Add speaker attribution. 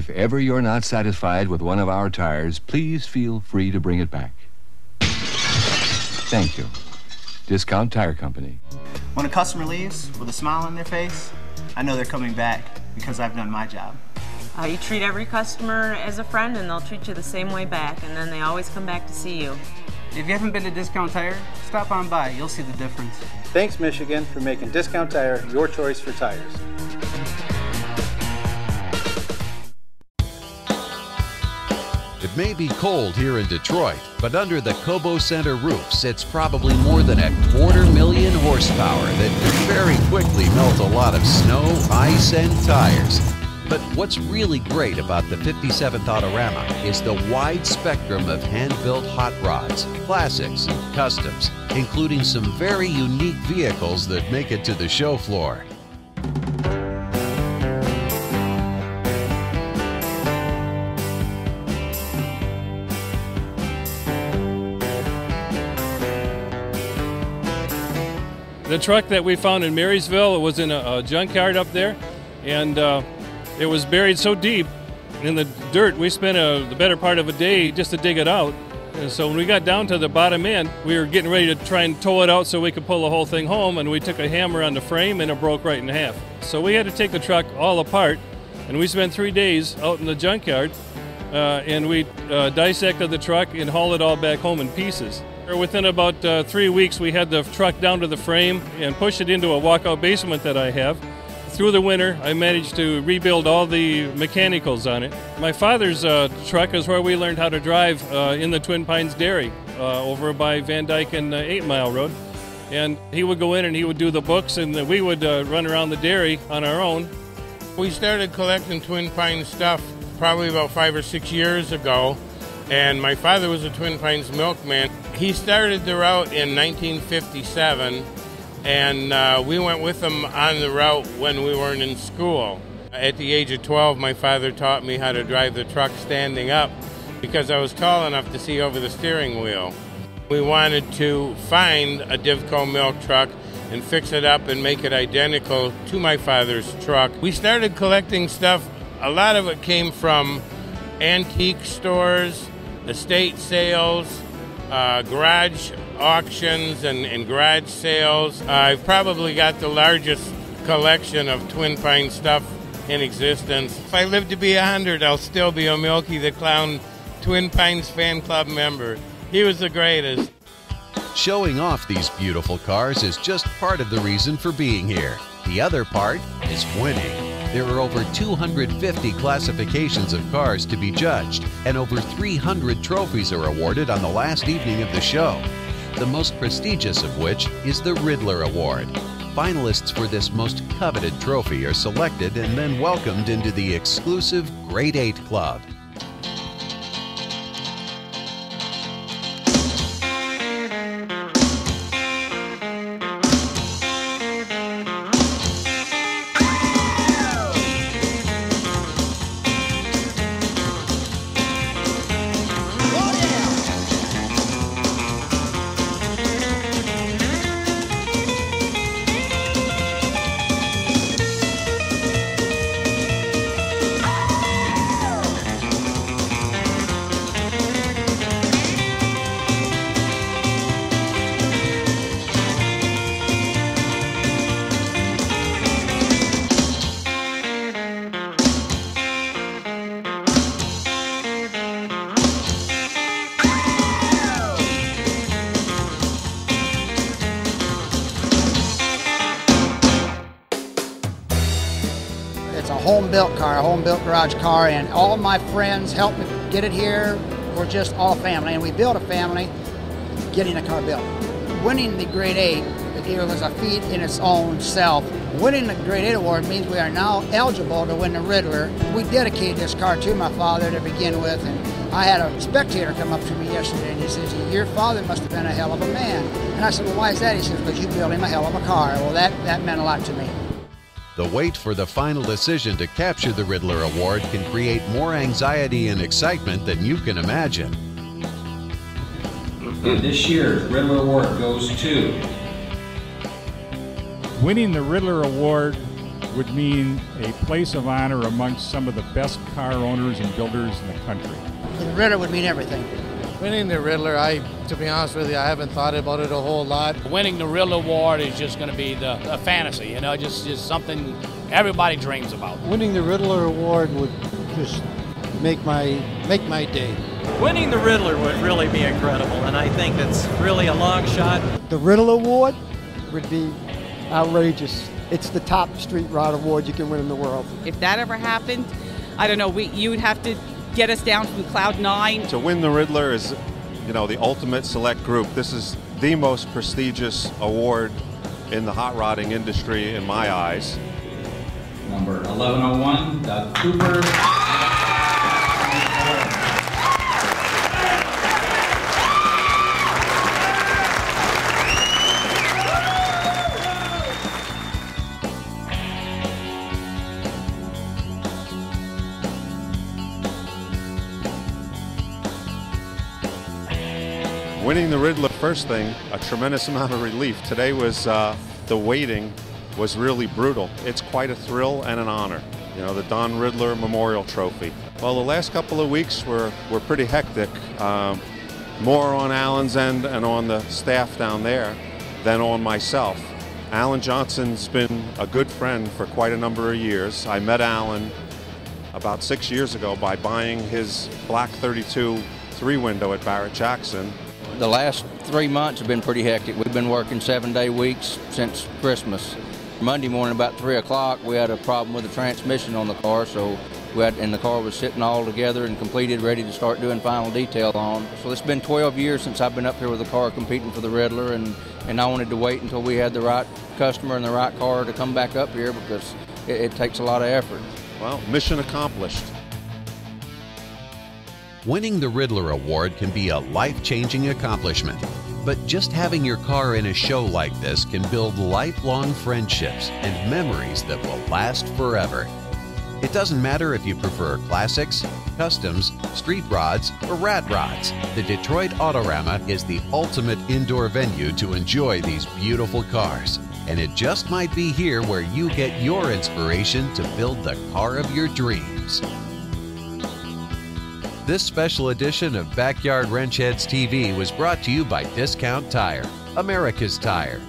Speaker 1: If ever you're not satisfied with one of our tires, please feel free to bring it back. Thank you. Discount Tire Company.
Speaker 2: When a customer leaves with a smile on their face, I know they're coming back because I've done my job.
Speaker 3: You treat every customer as a friend and they'll treat you the same way back, and then they always come back to see you.
Speaker 4: If you haven't been to Discount Tire, stop on by. You'll see the difference.
Speaker 5: Thanks, Michigan, for making Discount Tire your choice for tires.
Speaker 6: It may be cold here in Detroit, but under the Cobo Center roof sits probably more than 250,000 horsepower that can very quickly melt a lot of snow, ice, and tires. But what's really great about the 57th Autorama is the wide spectrum of hand-built hot rods, classics, and customs, including some very unique vehicles that make it to the show floor.
Speaker 7: The truck that we found in Marysville, it was in a junkyard up there, and it was buried so deep in the dirt, we spent the better part of a day just to dig it out. And so when we got down to the bottom end, we were getting ready to try and tow it out so we could pull the whole thing home, and we took a hammer on the frame and it broke right in half. So we had to take the truck all apart, and we spent 3 days out in the junkyard, and we dissected the truck and hauled it all back home in pieces. Within about 3 weeks, we had the truck down to the frame and pushed it into a walkout basement that I have. Through the winter, I managed to rebuild all the mechanicals on it. My father's truck is where we learned how to drive in the Twin Pines Dairy over by Van Dyke and 8 Mile Road. And he would go in and he would do the books, and we would run around the dairy on our own.
Speaker 8: We started collecting Twin Pines stuff probably about 5 or 6 years ago, and my father was a Twin Pines milkman. He started the route in 1957, and we went with him on the route when we weren't in school. At the age of 12, my father taught me how to drive the truck standing up because I was tall enough to see over the steering wheel. We wanted to find a Divco milk truck and fix it up and make it identical to my father's truck. We started collecting stuff. A lot of it came from antique stores, estate sales, garage auctions and garage sales. I've probably got the largest collection of Twin Pines stuff in existence. If I live to be 100, I'll still be a Milky the Clown Twin Pines fan club member. He was the greatest.
Speaker 6: Showing off these beautiful cars is just part of the reason for being here. The other part is winning. There are over 250 classifications of cars to be judged, and over 300 trophies are awarded on the last evening of the show, the most prestigious of which is the Ridler Award. Finalists for this most coveted trophy are selected and then welcomed into the exclusive Grade 8 Club.
Speaker 9: It's a home-built car, a home-built garage car, and all my friends helped me get it here. We're just all family, and we built a family getting a car built. Winning the Grade 8, it was a feat in its own self. Winning the Grade 8 award means we are now eligible to win the Riddler. We dedicated this car to my father to begin with, and I had a spectator come up to me yesterday, and he says, "Your father must have been a hell of a man." And I said, "Well, why is that?" He says, "Because you built him a hell of a car." Well, that meant a lot to me.
Speaker 6: The wait for the final decision to capture the Ridler Award can create more anxiety and excitement than you can imagine.
Speaker 10: And this year's Riddler Award goes to...
Speaker 11: Winning the Riddler Award
Speaker 10: would mean a place of honor amongst some of the best car owners and builders in the country.
Speaker 9: The Riddler would mean everything.
Speaker 11: Winning the Riddler, to be honest with you, I haven't thought about it a whole lot.
Speaker 12: Winning the Riddler Award is just going to be a fantasy, you know, just something everybody dreams about.
Speaker 11: Winning the Riddler Award would just make my day.
Speaker 13: Winning the Riddler would really be incredible, and I think it's really a long shot.
Speaker 14: The Riddler Award would be outrageous. It's the top street rod award you can win in the world.
Speaker 15: If that ever happened, I don't know, you would have to get us down from cloud 9.
Speaker 16: To win the Riddler is, you know, the ultimate select group. This is the most prestigious award in the hot rodding industry in my eyes.
Speaker 17: Number 1101, Doug Cooper.
Speaker 16: Winning the Riddler, first thing, a tremendous amount of relief. Today was, the waiting was really brutal. It's quite a thrill and an honor. You know, the Don Riddler Memorial Trophy. Well, the last couple of weeks were pretty hectic. More on Alan's end and on the staff down there than on myself. Alan Johnson's been a good friend for quite a number of years. I met Alan about 6 years ago by buying his black 32 3-window at Barrett-Jackson.
Speaker 18: The last 3 months have been pretty hectic. We've been working 7-day weeks since Christmas. Monday morning about 3 o'clock we had a problem with the transmission on the car, so and the car was sitting all together and completed, ready to start doing final detail on. So it's been 12 years since I've been up here with the car competing for the Riddler, and I wanted to wait until we had the right customer and the right car to come back up here because it takes a lot of effort.
Speaker 16: Well, mission accomplished.
Speaker 6: Winning the Riddler Award can be a life-changing accomplishment, but just having your car in a show like this can build lifelong friendships and memories that will last forever. It doesn't matter if you prefer classics, customs, street rods, or rad rods. The Detroit Autorama is the ultimate indoor venue to enjoy these beautiful cars. And it just might be here where you get your inspiration to build the car of your dreams. This special edition of Backyard Wrench Heads TV was brought to you by Discount Tire, America's Tire.